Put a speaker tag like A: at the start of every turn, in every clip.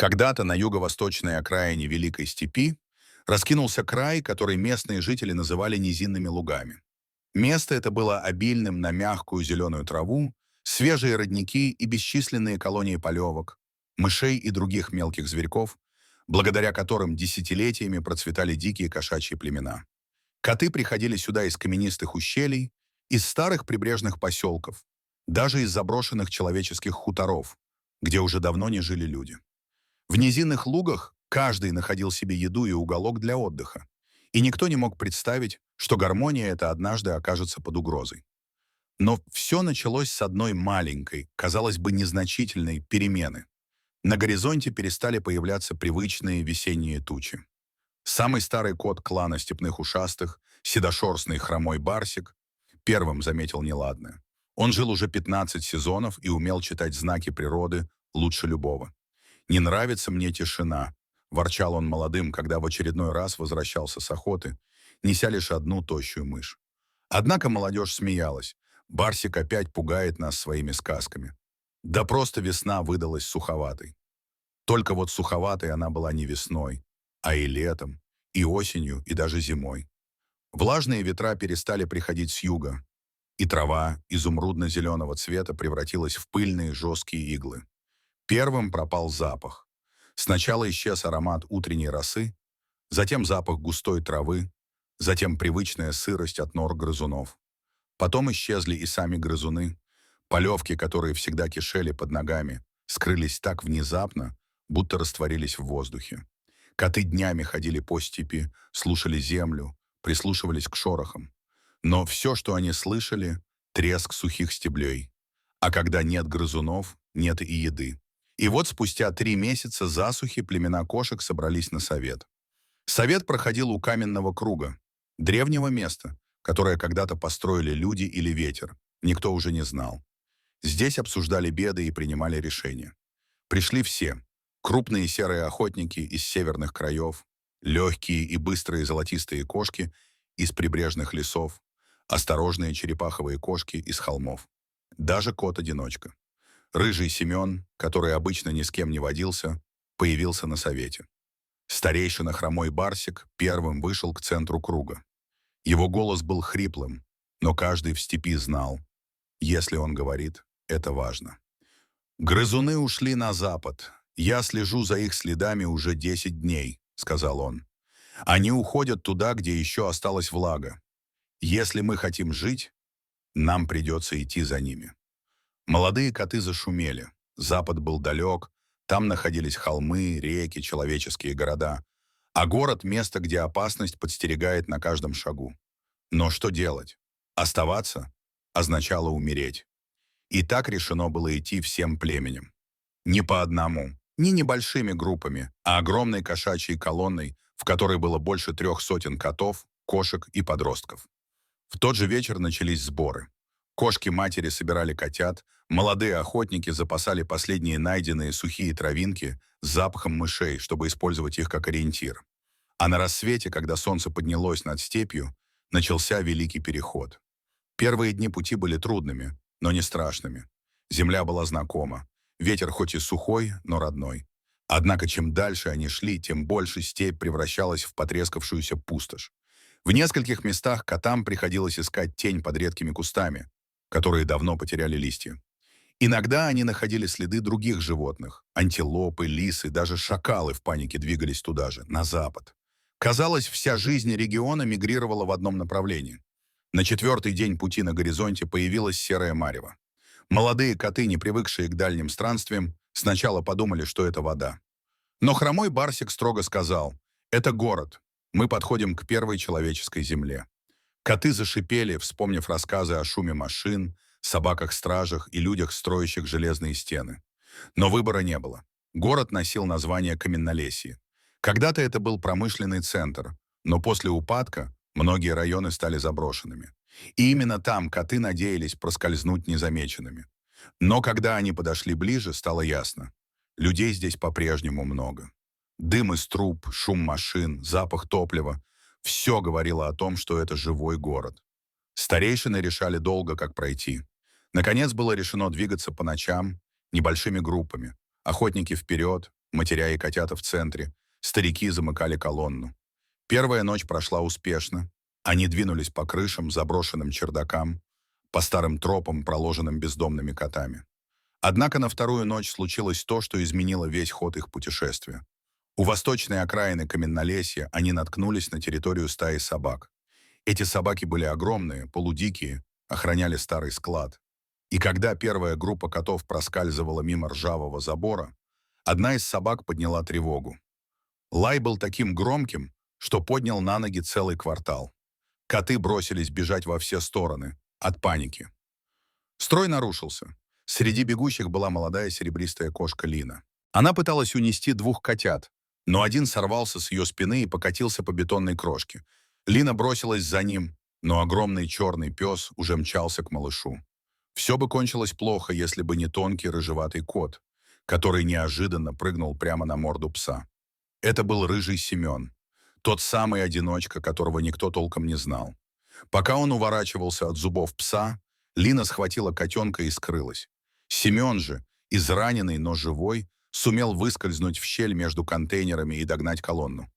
A: Когда-то на юго-восточной окраине Великой Степи раскинулся край, который местные жители называли низинными лугами. Место это было обильным на мягкую зеленую траву, свежие родники и бесчисленные колонии полевок, мышей и других мелких зверьков, благодаря которым десятилетиями процветали дикие кошачьи племена. Коты приходили сюда из каменистых ущелий, из старых прибрежных поселков, даже из заброшенных человеческих хуторов, где уже давно не жили люди. В низинных лугах каждый находил себе еду и уголок для отдыха, и никто не мог представить, что гармония эта однажды окажется под угрозой. Но все началось с одной маленькой, казалось бы, незначительной перемены. На горизонте перестали появляться привычные весенние тучи. Самый старый кот клана степных ушастых, седошерстный хромой барсик, первым заметил неладное. Он жил уже 15 сезонов и умел читать знаки природы лучше любого. «Не нравится мне тишина», — ворчал он молодым, когда в очередной раз возвращался с охоты, неся лишь одну тощую мышь. Однако молодежь смеялась. Барсик опять пугает нас своими сказками. Да просто весна выдалась суховатой. Только вот суховатой она была не весной, а и летом, и осенью, и даже зимой. Влажные ветра перестали приходить с юга, и трава изумрудно-зеленого цвета превратилась в пыльные жесткие иглы. Первым пропал запах. Сначала исчез аромат утренней росы, затем запах густой травы, затем привычная сырость от нор грызунов. Потом исчезли и сами грызуны. Полевки, которые всегда кишели под ногами, скрылись так внезапно, будто растворились в воздухе. Коты днями ходили по степи, слушали землю, прислушивались к шорохам. Но все, что они слышали — треск сухих стеблей. А когда нет грызунов, нет и еды. И вот спустя 3 месяца засухи племена кошек собрались на совет. Совет проходил у каменного круга, древнего места, которое когда-то построили люди или ветер, никто уже не знал. Здесь обсуждали беды и принимали решения. Пришли все: крупные серые охотники из северных краев, легкие и быстрые золотистые кошки из прибрежных лесов, осторожные черепаховые кошки из холмов. Даже кот-одиночка. Рыжий Семен, который обычно ни с кем не водился, появился на совете. Старейшина хромой барсик первым вышел к центру круга. Его голос был хриплым, но каждый в степи знал: если он говорит, это важно. «Грызуны ушли на запад. Я слежу за их следами уже 10 дней», — сказал он. «Они уходят туда, где еще осталась влага. Если мы хотим жить, нам придется идти за ними». Молодые коты зашумели. Запад был далек, там находились холмы, реки, человеческие города. А город — место, где опасность подстерегает на каждом шагу. Но что делать? Оставаться означало умереть. И так решено было идти всем племенем. Не по одному, не небольшими группами, а огромной кошачьей колонной, в которой было больше 300 котов, кошек и подростков. В тот же вечер начались сборы. Кошки-матери собирали котят, молодые охотники запасали последние найденные сухие травинки с запахом мышей, чтобы использовать их как ориентир. А на рассвете, когда солнце поднялось над степью, начался Великий Переход. Первые дни пути были трудными, но не страшными. Земля была знакома. Ветер хоть и сухой, но родной. Однако чем дальше они шли, тем больше степь превращалась в потрескавшуюся пустошь. В нескольких местах котам приходилось искать тень под редкими кустами, которые давно потеряли листья. Иногда они находили следы других животных. Антилопы, лисы, даже шакалы в панике двигались туда же, на запад. Казалось, вся жизнь региона мигрировала в одном направлении. На 4-й день пути на горизонте появилась серая марево. Молодые коты, не привыкшие к дальним странствиям, сначала подумали, что это вода. Но хромой барсик строго сказал: «Это город. Мы подходим к первой человеческой земле». Коты зашипели, вспомнив рассказы о шуме машин, собаках-стражах и людях, строящих железные стены. Но выбора не было. Город носил название Каменнолесье. Когда-то это был промышленный центр, но после упадка многие районы стали заброшенными. И именно там коты надеялись проскользнуть незамеченными. Но когда они подошли ближе, стало ясно: людей здесь по-прежнему много. Дым из труб, шум машин, запах топлива — все говорило о том, что это живой город. Старейшины решали долго, как пройти. Наконец было решено двигаться по ночам, небольшими группами. Охотники вперед, матеря и котята в центре, старики замыкали колонну. Первая ночь прошла успешно. Они двинулись по крышам, заброшенным чердакам, по старым тропам, проложенным бездомными котами. Однако на вторую ночь случилось то, что изменило весь ход их путешествия. У восточной окраины Каменнолесья они наткнулись на территорию стаи собак. Эти собаки были огромные, полудикие, охраняли старый склад. И когда первая группа котов проскальзывала мимо ржавого забора, одна из собак подняла тревогу. Лай был таким громким, что поднял на ноги целый квартал. Коты бросились бежать во все стороны, от паники. Строй нарушился. Среди бегущих была молодая серебристая кошка Лина. Она пыталась унести двух котят, но один сорвался с ее спины и покатился по бетонной крошке. Лина бросилась за ним, но огромный черный пес уже мчался к малышу. Все бы кончилось плохо, если бы не тонкий рыжеватый кот, который неожиданно прыгнул прямо на морду пса. Это был рыжий Семен, тот самый одиночка, которого никто толком не знал. Пока он уворачивался от зубов пса, Лина схватила котенка и скрылась. Семен же, израненный, но живой, сумел выскользнуть в щель между контейнерами и догнать колонну.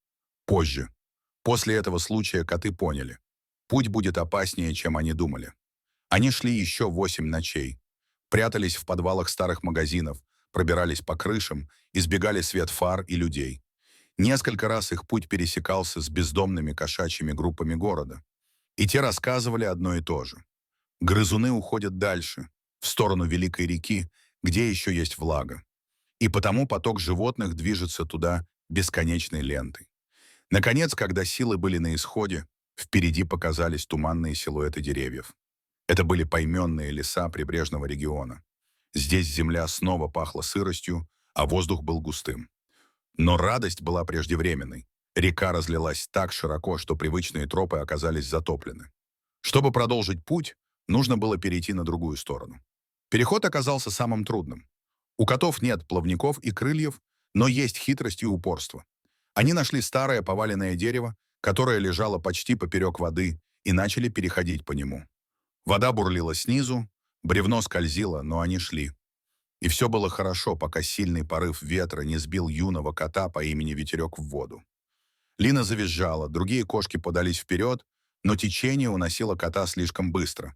A: Позже. После этого случая коты поняли. Путь будет опаснее, чем они думали. Они шли еще 8 ночей. Прятались в подвалах старых магазинов, пробирались по крышам, избегали свет фар и людей. Несколько раз их путь пересекался с бездомными кошачьими группами города. И те рассказывали одно и то же. Грызуны уходят дальше, в сторону Великой реки, где еще есть влага. И потому поток животных движется туда бесконечной лентой. Наконец, когда силы были на исходе, впереди показались туманные силуэты деревьев. Это были пойменные леса прибрежного региона. Здесь земля снова пахла сыростью, а воздух был густым. Но радость была преждевременной. Река разлилась так широко, что привычные тропы оказались затоплены. Чтобы продолжить путь, нужно было перейти на другую сторону. Переход оказался самым трудным. У котов нет плавников и крыльев, но есть хитрость и упорство. Они нашли старое поваленное дерево, которое лежало почти поперек воды, и начали переходить по нему. Вода бурлила снизу, бревно скользило, но они шли. И все было хорошо, пока сильный порыв ветра не сбил юного кота по имени Ветерек в воду. Лина завизжала, другие кошки подались вперед, но течение уносило кота слишком быстро.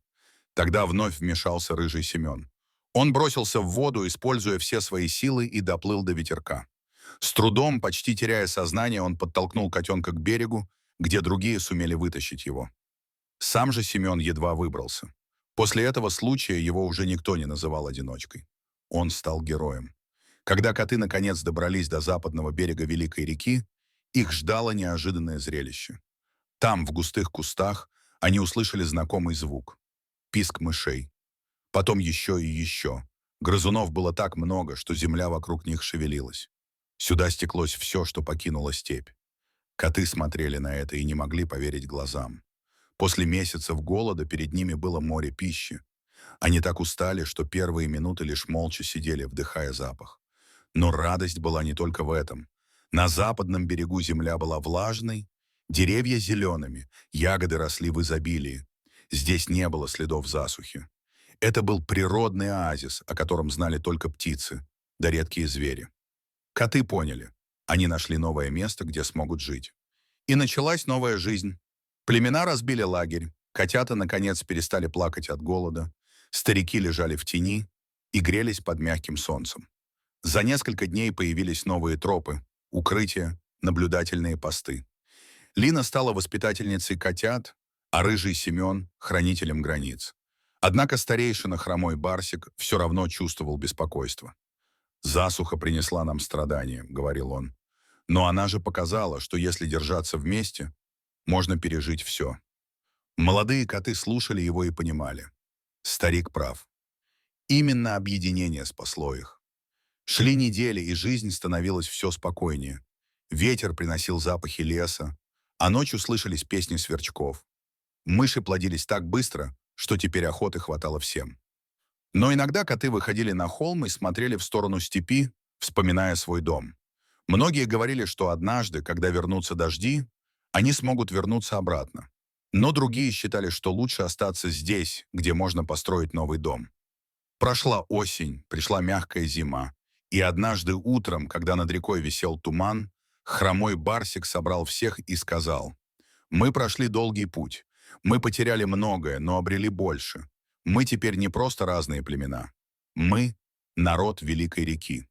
A: Тогда вновь вмешался рыжий Семен. Он бросился в воду, используя все свои силы, и доплыл до ветерка. С трудом, почти теряя сознание, он подтолкнул котенка к берегу, где другие сумели вытащить его. Сам же Семен едва выбрался. После этого случая его уже никто не называл одиночкой. Он стал героем. Когда коты наконец добрались до западного берега Великой реки, их ждало неожиданное зрелище. Там, в густых кустах, они услышали знакомый звук — писк мышей. Потом еще и еще. Грызунов было так много, что земля вокруг них шевелилась. Сюда стеклось все, что покинуло степь. Коты смотрели на это и не могли поверить глазам. После месяцев голода перед ними было море пищи. Они так устали, что первые минуты лишь молча сидели, вдыхая запах. Но радость была не только в этом. На западном берегу земля была влажной, деревья зелеными, ягоды росли в изобилии. Здесь не было следов засухи. Это был природный оазис, о котором знали только птицы, да редкие звери. Коты поняли. Они нашли новое место, где смогут жить. И началась новая жизнь. Племена разбили лагерь, котята, наконец, перестали плакать от голода, старики лежали в тени и грелись под мягким солнцем. За несколько дней появились новые тропы, укрытия, наблюдательные посты. Лина стала воспитательницей котят, а рыжий Семен — хранителем границ. Однако старейшина хромой Барсик все равно чувствовал беспокойство. «Засуха принесла нам страдания», — говорил он. «Но она же показала, что если держаться вместе, можно пережить все». Молодые коты слушали его и понимали. Старик прав. Именно объединение спасло их. Шли недели, и жизнь становилась все спокойнее. Ветер приносил запахи леса, а ночью слышались песни сверчков. Мыши плодились так быстро, что теперь охоты хватало всем. Но иногда коты выходили на холм и смотрели в сторону степи, вспоминая свой дом. Многие говорили, что однажды, когда вернутся дожди, они смогут вернуться обратно. Но другие считали, что лучше остаться здесь, где можно построить новый дом. Прошла осень, пришла мягкая зима, И однажды утром, когда над рекой висел туман, хромой Барсик собрал всех и сказал: «Мы прошли долгий путь. Мы потеряли многое, но обрели больше. Мы теперь не просто разные племена. Мы — народ Великой реки».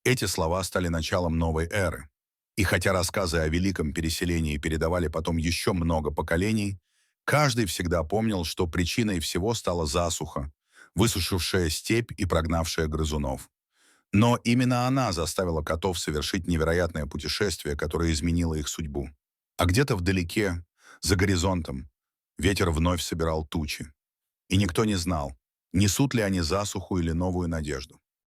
A: Эти слова стали началом новой эры. И хотя рассказы о великом переселении передавали потом еще много поколений, каждый всегда помнил, что причиной всего стала засуха, высушившая степь и прогнавшая грызунов. Но именно она заставила котов совершить невероятное путешествие, которое изменило их судьбу. А где-то вдалеке, за горизонтом, ветер вновь собирал тучи. И никто не знал, несут ли они засуху или новую надежду.